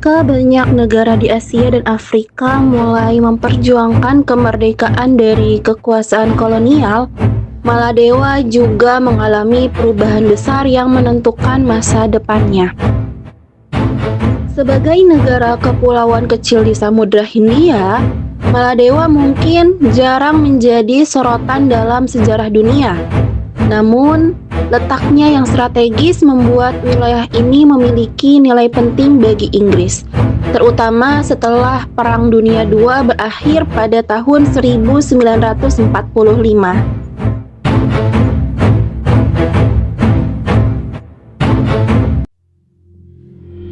Ketika banyak negara di Asia dan Afrika mulai memperjuangkan kemerdekaan dari kekuasaan kolonial, Maladewa juga mengalami perubahan besar yang menentukan masa depannya. Sebagai negara kepulauan kecil di Samudra Hindia, Maladewa mungkin jarang menjadi sorotan dalam sejarah dunia. Namun, letaknya yang strategis membuat wilayah ini memiliki nilai penting bagi Inggris, terutama setelah Perang Dunia II berakhir pada tahun 1945.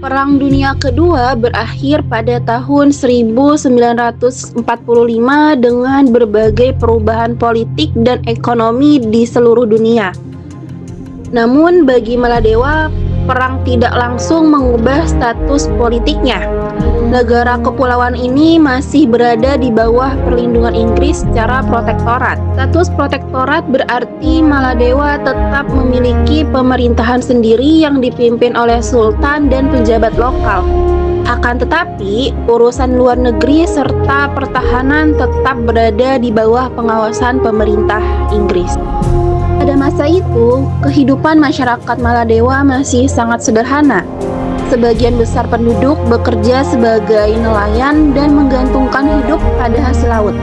Perang Dunia Kedua berakhir pada tahun 1945 dengan berbagai perubahan politik dan ekonomi di seluruh dunia. Namun bagi Maladewa, perang tidak langsung mengubah status politiknya. Negara kepulauan ini masih berada di bawah perlindungan Inggris secara protektorat. Status protektorat berarti Maladewa tetap memiliki pemerintahan sendiri yang dipimpin oleh sultan dan pejabat lokal. Akan tetapi, urusan luar negeri serta pertahanan tetap berada di bawah pengawasan pemerintah Inggris. Pada masa itu, kehidupan masyarakat Maladewa masih sangat sederhana. Sebagian besar penduduk bekerja sebagai nelayan dan menggantungkan hidup pada hasil laut.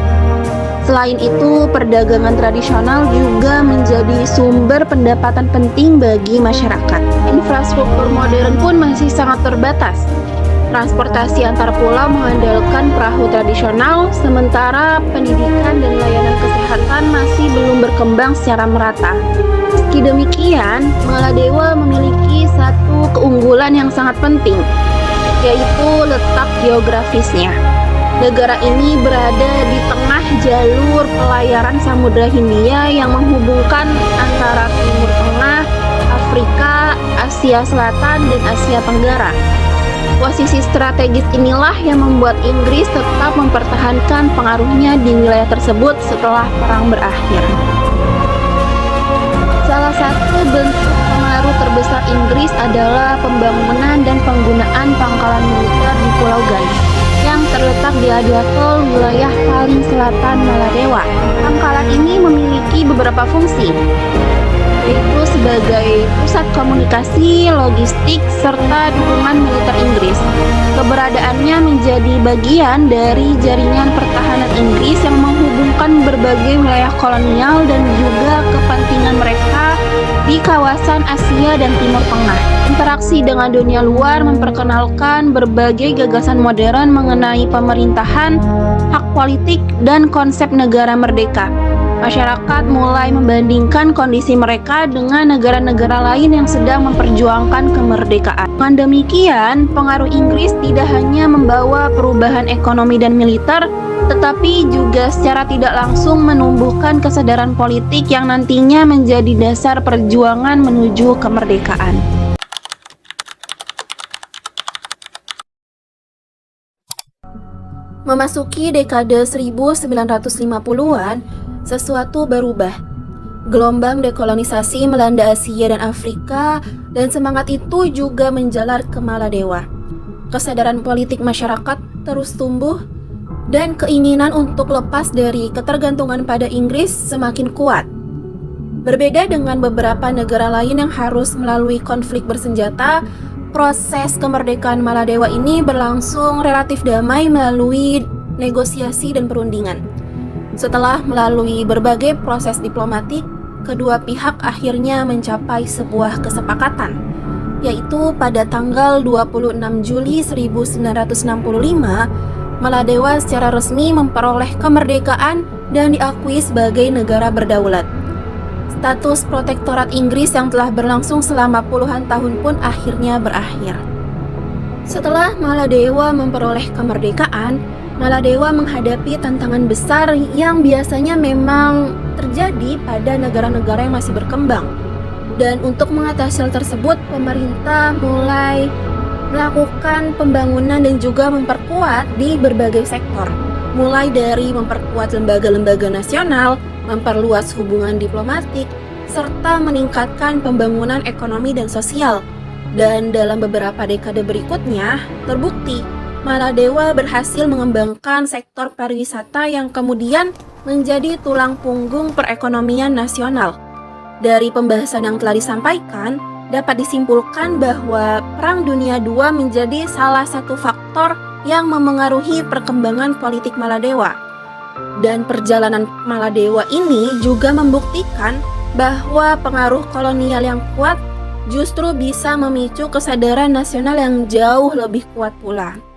Selain itu, perdagangan tradisional juga menjadi sumber pendapatan penting bagi masyarakat. Infrastruktur modern pun masih sangat terbatas. Transportasi antar pulau mengandalkan perahu tradisional, sementara pendidikan dan layanan kesehatan masih belum berkembang secara merata. Meski demikian, Maladewa memiliki satu keunggulan yang sangat penting, yaitu letak geografisnya. Negara ini berada di tengah jalur pelayaran Samudra Hindia yang menghubungkan antara Timur Tengah, Afrika, Asia Selatan, dan Asia Tenggara. Posisi strategis inilah yang membuat Inggris tetap mempertahankan pengaruhnya di wilayah tersebut setelah perang berakhir. Salah satu bentuk pengaruh terbesar Inggris adalah pembangunan dan penggunaan pangkalan militer di Pulau Gai yang terletak di Adiatol, wilayah paling selatan Maladewa. Pangkalan ini memiliki beberapa fungsi, yaitu sebagai pusat komunikasi, logistik, serta dukungan militer Inggris. Keberadaannya menjadi bagian dari jaringan pertahanan Inggris yang menghubungkan berbagai wilayah kolonial dan juga kepentingan mereka di kawasan Asia dan Timur Tengah. Interaksi dengan dunia luar memperkenalkan berbagai gagasan modern mengenai pemerintahan, hak politik, dan konsep negara merdeka. Masyarakat mulai membandingkan kondisi mereka dengan negara-negara lain yang sedang memperjuangkan kemerdekaan. Dengan demikian, pengaruh Inggris tidak hanya membawa perubahan ekonomi dan militer, tetapi juga secara tidak langsung menumbuhkan kesadaran politik yang nantinya menjadi dasar perjuangan menuju kemerdekaan. Memasuki dekade 1950-an, sesuatu berubah. Gelombang dekolonisasi melanda Asia dan Afrika, dan semangat itu juga menjalar ke Maladewa. Kesadaran politik masyarakat terus tumbuh, dan keinginan untuk lepas dari ketergantungan pada Inggris semakin kuat. Berbeda dengan beberapa negara lain yang harus melalui konflik bersenjata, proses kemerdekaan Maladewa ini berlangsung relatif damai melalui negosiasi dan perundingan. Setelah melalui berbagai proses diplomatik, kedua pihak akhirnya mencapai sebuah kesepakatan, yaitu pada tanggal 26 Juli 1965, Maladewa secara resmi memperoleh kemerdekaan dan diakui sebagai negara berdaulat. Status protektorat Inggris yang telah berlangsung selama puluhan tahun pun akhirnya berakhir. Setelah Maladewa memperoleh kemerdekaan, Maladewa menghadapi tantangan besar yang biasanya memang terjadi pada negara-negara yang masih berkembang. Dan untuk mengatasi hal tersebut, pemerintah mulai melakukan pembangunan dan juga memperkuat di berbagai sektor. Mulai dari memperkuat lembaga-lembaga nasional, memperluas hubungan diplomatik, serta meningkatkan pembangunan ekonomi dan sosial. Dan dalam beberapa dekade berikutnya, terbukti Maladewa berhasil mengembangkan sektor pariwisata yang kemudian menjadi tulang punggung perekonomian nasional. Dari pembahasan yang telah disampaikan, dapat disimpulkan bahwa Perang Dunia II menjadi salah satu faktor yang memengaruhi perkembangan politik Maladewa. Dan perjalanan Maladewa ini juga membuktikan bahwa pengaruh kolonial yang kuat justru bisa memicu kesadaran nasional yang jauh lebih kuat pula.